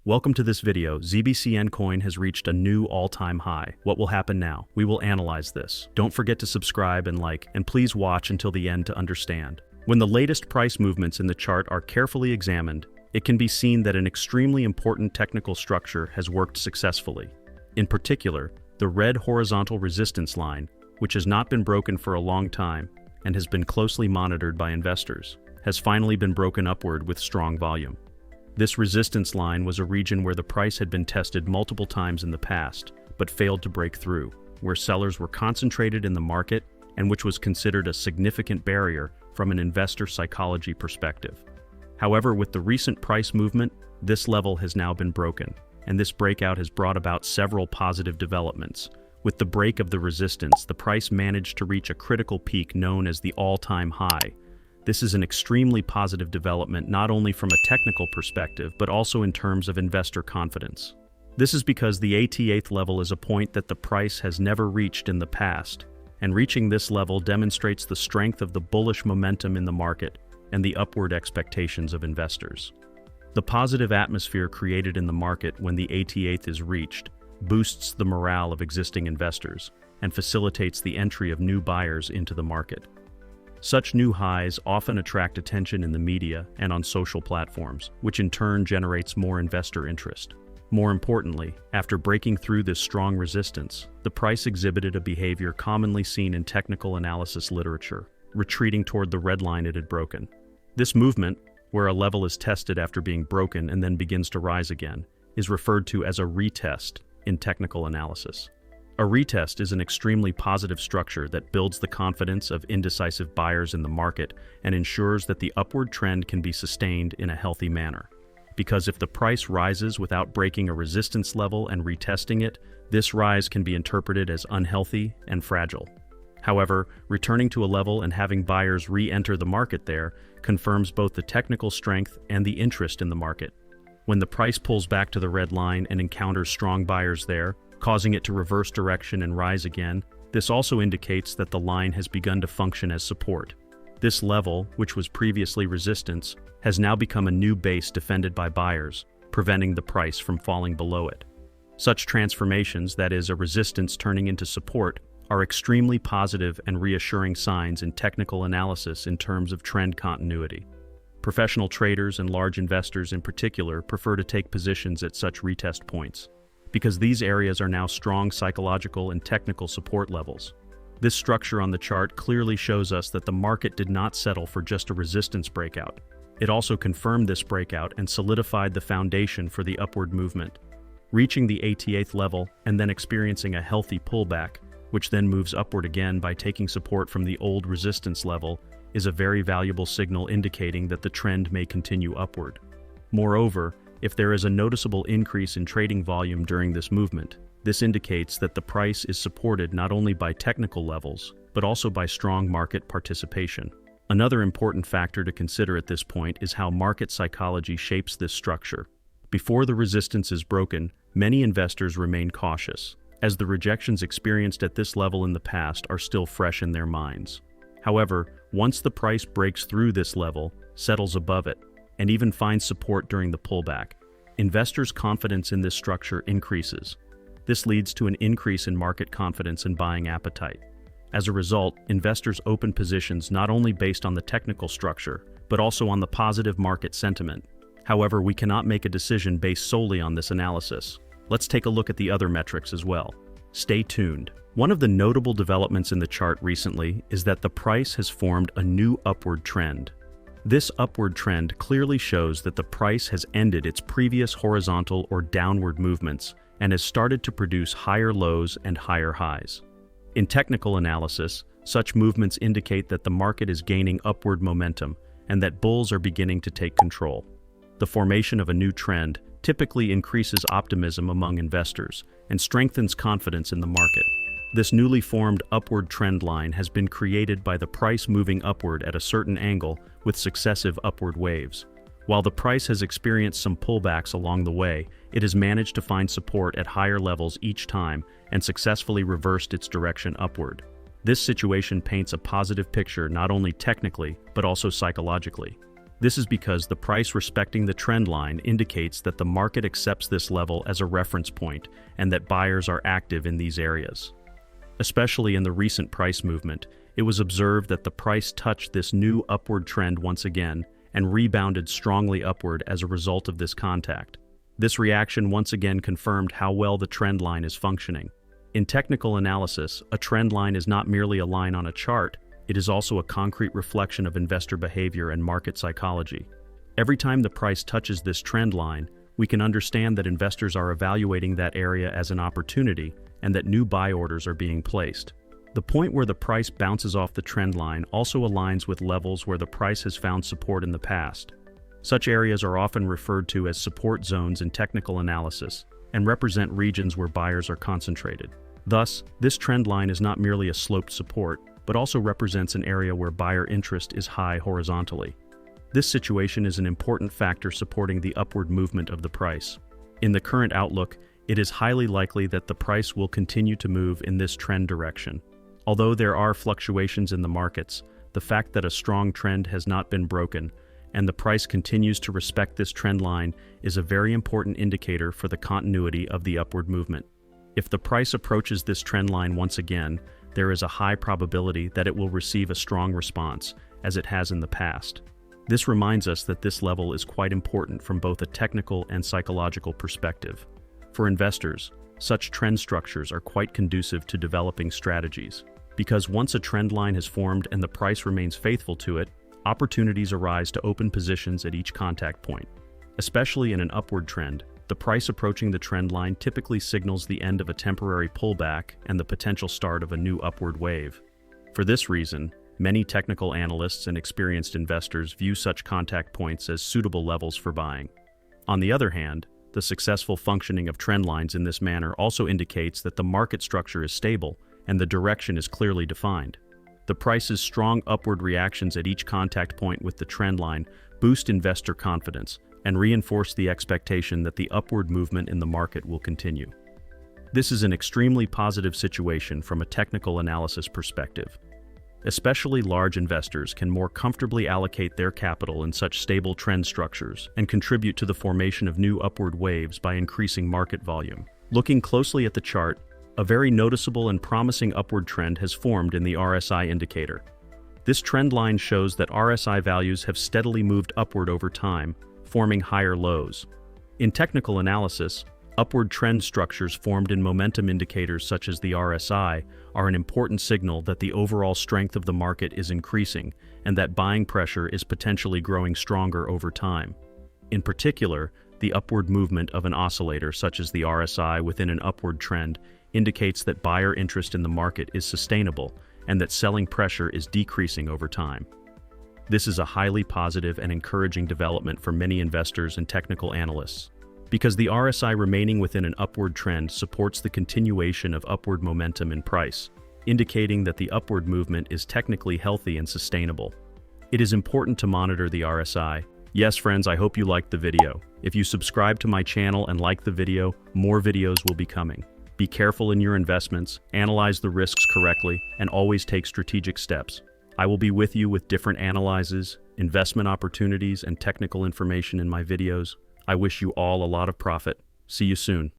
Welcome to this video. Zbcn coin has reached a new all-time high. What will happen now? We will analyze this. Don't forget to subscribe and like, and please watch until the end to understand. When the latest price movements in the chart are carefully examined, it can be seen that an extremely important technical structure has worked successfully. In particular, the red horizontal resistance line, which has not been broken for a long time and has been closely monitored by investors, has finally been broken upward with strong volume. This resistance line was a region where the price had been tested multiple times in the past, but failed to break through, where sellers were concentrated in the market and which was considered a significant barrier from an investor psychology perspective. However, with the recent price movement, this level has now been broken, and this breakout has brought about several positive developments. With the break of the resistance, the price managed to reach a critical peak known as the all-time high. This is an extremely positive development not only from a technical perspective, but also in terms of investor confidence. This is because the 88th level is a point that the price has never reached in the past, and reaching this level demonstrates the strength of the bullish momentum in the market and the upward expectations of investors. The positive atmosphere created in the market when the 88th is reached boosts the morale of existing investors and facilitates the entry of new buyers into the market. Such new highs often attract attention in the media and on social platforms, which in turn generates more investor interest. More importantly, after breaking through this strong resistance, the price exhibited a behavior commonly seen in technical analysis literature, retreating toward the red line it had broken. This movement, where a level is tested after being broken and then begins to rise again, is referred to as a retest in technical analysis. A retest is an extremely positive structure that builds the confidence of indecisive buyers in the market and ensures that the upward trend can be sustained in a healthy manner. Because if the price rises without breaking a resistance level and retesting it, this rise can be interpreted as unhealthy and fragile. However, returning to a level and having buyers re-enter the market there confirms both the technical strength and the interest in the market. When the price pulls back to the red line and encounters strong buyers there, causing it to reverse direction and rise again, this also indicates that the line has begun to function as support. This level, which was previously resistance, has now become a new base defended by buyers, preventing the price from falling below it. Such transformations, that is, a resistance turning into support, are extremely positive and reassuring signs in technical analysis in terms of trend continuity. Professional traders and large investors in particular prefer to take positions at such retest points, because these areas are now strong psychological and technical support levels. This structure on the chart clearly shows us that the market did not settle for just a resistance breakout. It also confirmed this breakout and solidified the foundation for the upward movement. Reaching the 88th level and then experiencing a healthy pullback, which then moves upward again by taking support from the old resistance level, is a very valuable signal indicating that the trend may continue upward. Moreover, if there is a noticeable increase in trading volume during this movement, this indicates that the price is supported not only by technical levels, but also by strong market participation. Another important factor to consider at this point is how market psychology shapes this structure. Before the resistance is broken, many investors remain cautious, as the rejections experienced at this level in the past are still fresh in their minds. However, once the price breaks through this level, settles above it, and even finds support during the pullback, investors' confidence in this structure increases. This leads to an increase in market confidence and buying appetite. As a result, investors open positions not only based on the technical structure, but also on the positive market sentiment. However, we cannot make a decision based solely on this analysis. Let's take a look at the other metrics as well. Stay tuned. One of the notable developments in the chart recently is that the price has formed a new upward trend. This upward trend clearly shows that the price has ended its previous horizontal or downward movements and has started to produce higher lows and higher highs. In technical analysis, such movements indicate that the market is gaining upward momentum and that bulls are beginning to take control. The formation of a new trend typically increases optimism among investors and strengthens confidence in the market. This newly formed upward trend line has been created by the price moving upward at a certain angle with successive upward waves. While the price has experienced some pullbacks along the way, it has managed to find support at higher levels each time and successfully reversed its direction upward. This situation paints a positive picture not only technically, but also psychologically. This is because the price respecting the trend line indicates that the market accepts this level as a reference point and that buyers are active in these areas. Especially in the recent price movement, it was observed that the price touched this new upward trend once again and rebounded strongly upward as a result of this contact. This reaction once again confirmed how well the trend line is functioning. In technical analysis, a trend line is not merely a line on a chart, it is also a concrete reflection of investor behavior and market psychology. Every time the price touches this trend line, we can understand that investors are evaluating that area as an opportunity and that new buy orders are being placed. The point where the price bounces off the trend line also aligns with levels where the price has found support in the past. Such areas are often referred to as support zones in technical analysis and represent regions where buyers are concentrated. Thus, this trend line is not merely a sloped support, but also represents an area where buyer interest is high horizontally. This situation is an important factor supporting the upward movement of the price. In the current outlook, it is highly likely that the price will continue to move in this trend direction. Although there are fluctuations in the markets, the fact that a strong trend has not been broken and the price continues to respect this trend line is a very important indicator for the continuity of the upward movement. If the price approaches this trend line once again, there is a high probability that it will receive a strong response, as it has in the past. This reminds us that this level is quite important from both a technical and psychological perspective. For investors, such trend structures are quite conducive to developing strategies, because once a trend line has formed and the price remains faithful to it, opportunities arise to open positions at each contact point. Especially in an upward trend, the price approaching the trend line typically signals the end of a temporary pullback and the potential start of a new upward wave. For this reason, many technical analysts and experienced investors view such contact points as suitable levels for buying. On the other hand, the successful functioning of trend lines in this manner also indicates that the market structure is stable and the direction is clearly defined. The price's strong upward reactions at each contact point with the trend line boost investor confidence and reinforce the expectation that the upward movement in the market will continue. This is an extremely positive situation from a technical analysis perspective. Especially large investors can more comfortably allocate their capital in such stable trend structures and contribute to the formation of new upward waves by increasing market volume. Looking closely at the chart, a very noticeable and promising upward trend has formed in the RSI indicator. This trend line shows that RSI values have steadily moved upward over time, forming higher lows. In technical analysis, upward trend structures formed in momentum indicators such as the RSI are an important signal that the overall strength of the market is increasing and that buying pressure is potentially growing stronger over time. In particular, the upward movement of an oscillator such as the RSI within an upward trend indicates that buyer interest in the market is sustainable and that selling pressure is decreasing over time. This is a highly positive and encouraging development for many investors and technical analysts, because the RSI remaining within an upward trend supports the continuation of upward momentum in price, indicating that the upward movement is technically healthy and sustainable. It is important to monitor the RSI. Yes, friends, I hope you liked the video. If you subscribe to my channel and like the video, more videos will be coming. Be careful in your investments, analyze the risks correctly, and always take strategic steps. I will be with you with different analyses, investment opportunities, and technical information in my videos. I wish you all a lot of profit. See you soon.